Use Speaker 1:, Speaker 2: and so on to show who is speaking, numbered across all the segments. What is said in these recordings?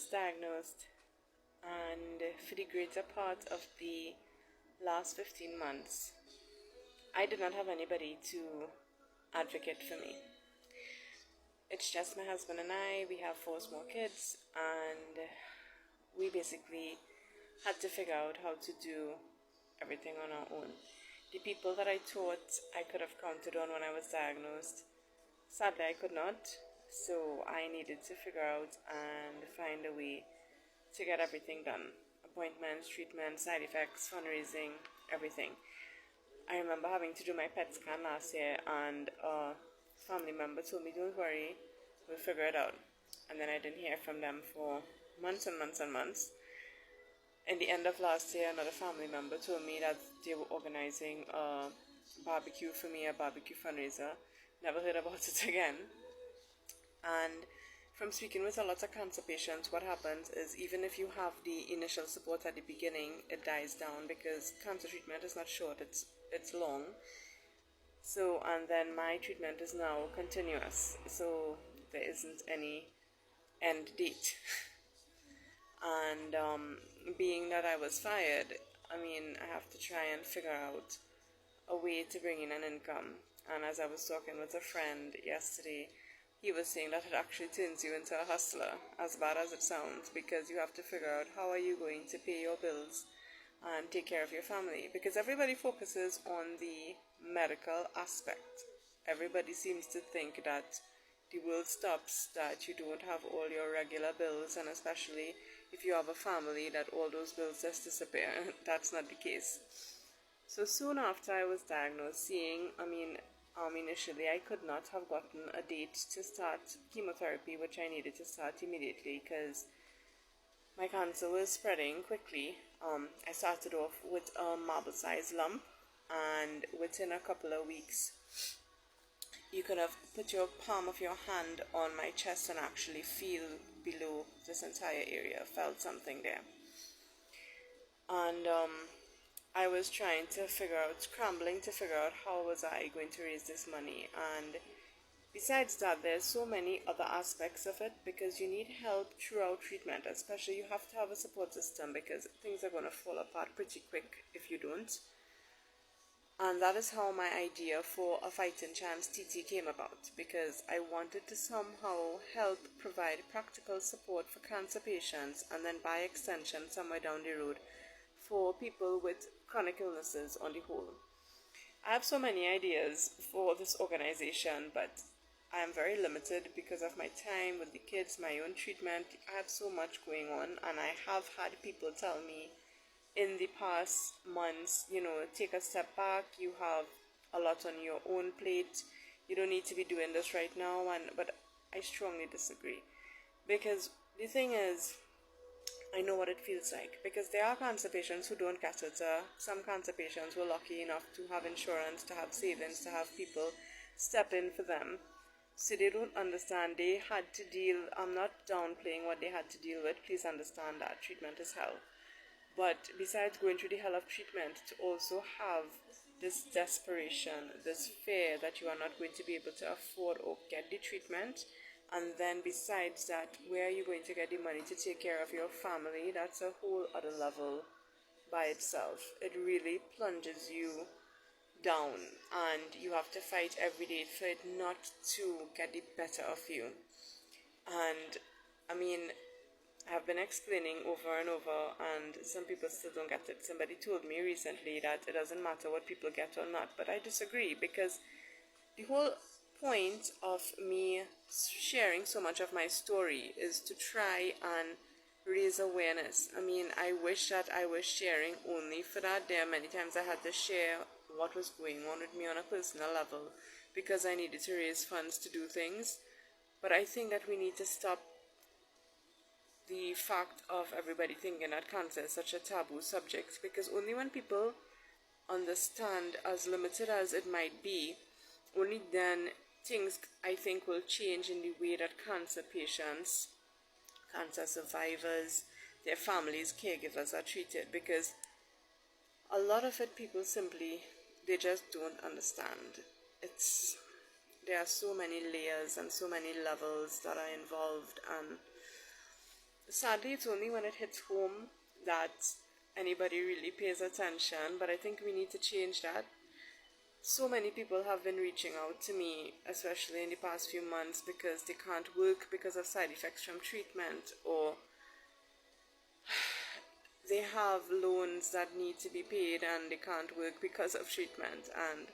Speaker 1: was diagnosed, and for the greater part of the last 15 months, I did not have anybody to advocate for me. It's just my husband and I. We have 4 small kids, and we basically had to figure out how to do everything on our own. The people that I thought I could have counted on when I was diagnosed, sadly I could not. So I needed to figure out and find a way to get everything done. Appointments, treatments, side effects, fundraising, everything. I remember having to do my PET scan last year, and a family member told me, don't worry, we'll figure it out. And then I didn't hear from them for months and months and months. In the end of last year, another family member told me that they were organizing a barbecue for me, a barbecue fundraiser. Never heard about it again. And from speaking with a lot of cancer patients, what happens is even if you have the initial support at the beginning, it dies down because cancer treatment is not short, it's long. So, and then my treatment is now continuous, so there isn't any end date. And being that I was fired, I have to try and figure out a way to bring in an income. And as I was talking with a friend yesterday, he was saying that it actually turns you into a hustler, as bad as it sounds, because you have to figure out how are you going to pay your bills and take care of your family. Because everybody focuses on the medical aspect. Everybody seems to think that the world stops, that you don't have all your regular bills, and especially if you have a family, that all those bills just disappear. That's not the case. So soon after I was diagnosed, initially I could not have gotten a date to start chemotherapy, which I needed to start immediately because my cancer was spreading quickly. I started off with a marble-sized lump, and within a couple of weeks, you could have put your palm of your hand on my chest and actually feel below this entire area, felt something there. And I was trying to scrambling to figure out how was I going to raise this money. And besides that, there's so many other aspects of it, because you need help throughout treatment. Especially you have to have a support system, because things are going to fall apart pretty quick if you don't. And that is how my idea for a fighting chance TT came about, because I wanted to somehow help provide practical support for cancer patients, and then by extension somewhere down the road for people with chronic illnesses on the whole. I have so many ideas for this organization, but I am very limited because of my time with the kids, my own treatment. I have so much going on, and I have had people tell me in the past months, take a step back, you have a lot on your own plate, you don't need to be doing this right now. But I strongly disagree, because the thing is, I know what it feels like, because there are cancer patients who don't get it. Some cancer patients were lucky enough to have insurance, to have savings, to have people step in for them, so they don't understand. They had to deal, I'm not downplaying what they had to deal with, please understand that treatment is hell. But besides going through the hell of treatment, to also have this desperation, this fear that you are not going to be able to afford or get the treatment, and then besides that, where are you going to get the money to take care of your family? That's a whole other level by itself. It really plunges you down, and you have to fight every day for it not to get the better of you. And I have been explaining over and over, and some people still don't get it. Somebody told me recently that it doesn't matter what people get or not, but I disagree, because the whole point of me sharing so much of my story is to try and raise awareness. I wish that I was sharing only for that. There are many times I had to share what was going on with me on a personal level, because I needed to raise funds to do things. But I think that we need to stop the fact of everybody thinking that cancer is such a taboo subject, because only when people understand, as limited as it might be, only then things, I think, will change in the way that cancer patients, cancer survivors, their families, caregivers are treated. Because a lot of it, people simply, they just don't understand. There are so many layers and so many levels that are involved, and sadly, it's only when it hits home that anybody really pays attention, but I think we need to change that. So many people have been reaching out to me, especially in the past few months, because they can't work because of side effects from treatment, or they have loans that need to be paid and they can't work because of treatment. And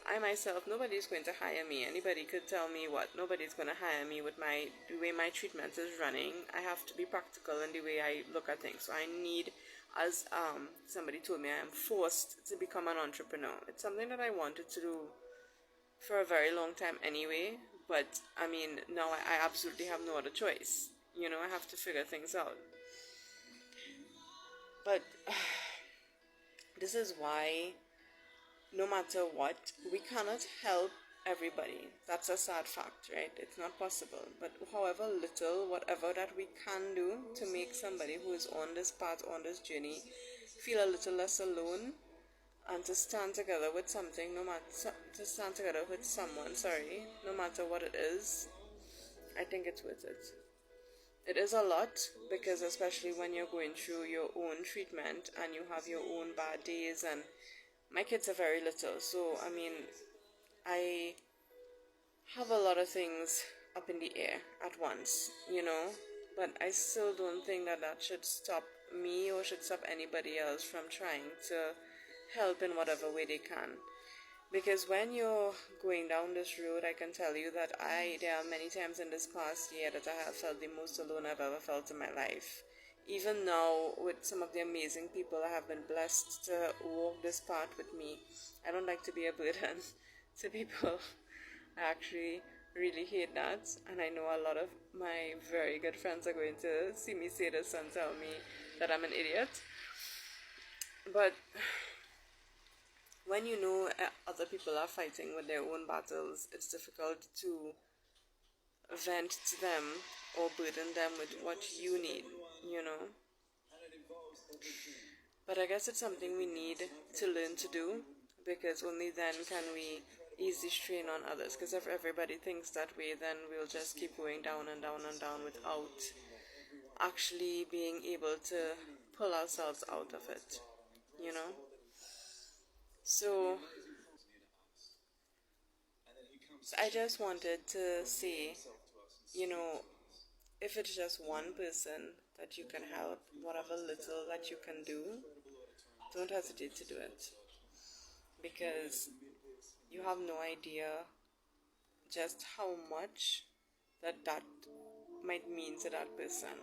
Speaker 1: I myself, nobody's going to hire me. Anybody could tell me what. Nobody's going to hire me with the way my treatment is running. I have to be practical in the way I look at things. So I need, as somebody told me, I am forced to become an entrepreneur. It's something that I wanted to do for a very long time anyway. But I mean, now I absolutely have no other choice. You know, I have to figure things out. But this is why, no matter what, we cannot help everybody. That's a sad fact, right? It's not possible. But however little, whatever that we can do to make somebody who is on this path, on this journey, feel a little less alone, and to stand together with something, no matter, to stand together with someone, sorry, no matter what it is, I think it's worth it. It is a lot, because especially when you're going through your own treatment and you have your own bad days, and my kids are very little, so I mean, I have a lot of things up in the air at once, you know, but I still don't think that that should stop me or should stop anybody else from trying to help in whatever way they can. Because when you're going down this road, I can tell you that there are many times in this past year that I have felt the most alone I've ever felt in my life. Even now, with some of the amazing people I have been blessed to walk this path with me, I don't like to be a burden to people. I actually really hate that, and I know a lot of my very good friends are going to see me say this and tell me that I'm an idiot. But when you know other people are fighting with their own battles, it's difficult to vent to them or burden them with what you need, you know. But I guess it's something we need to learn to do, because only then can we ease the strain on others. Because if everybody thinks that way, then we'll just keep going down and down and down without actually being able to pull ourselves out of it, you know. So I just wanted to say, you know, if it's just one person that you can help, whatever little that you can do, don't hesitate to do it. Because you have no idea just how much that might mean to that person.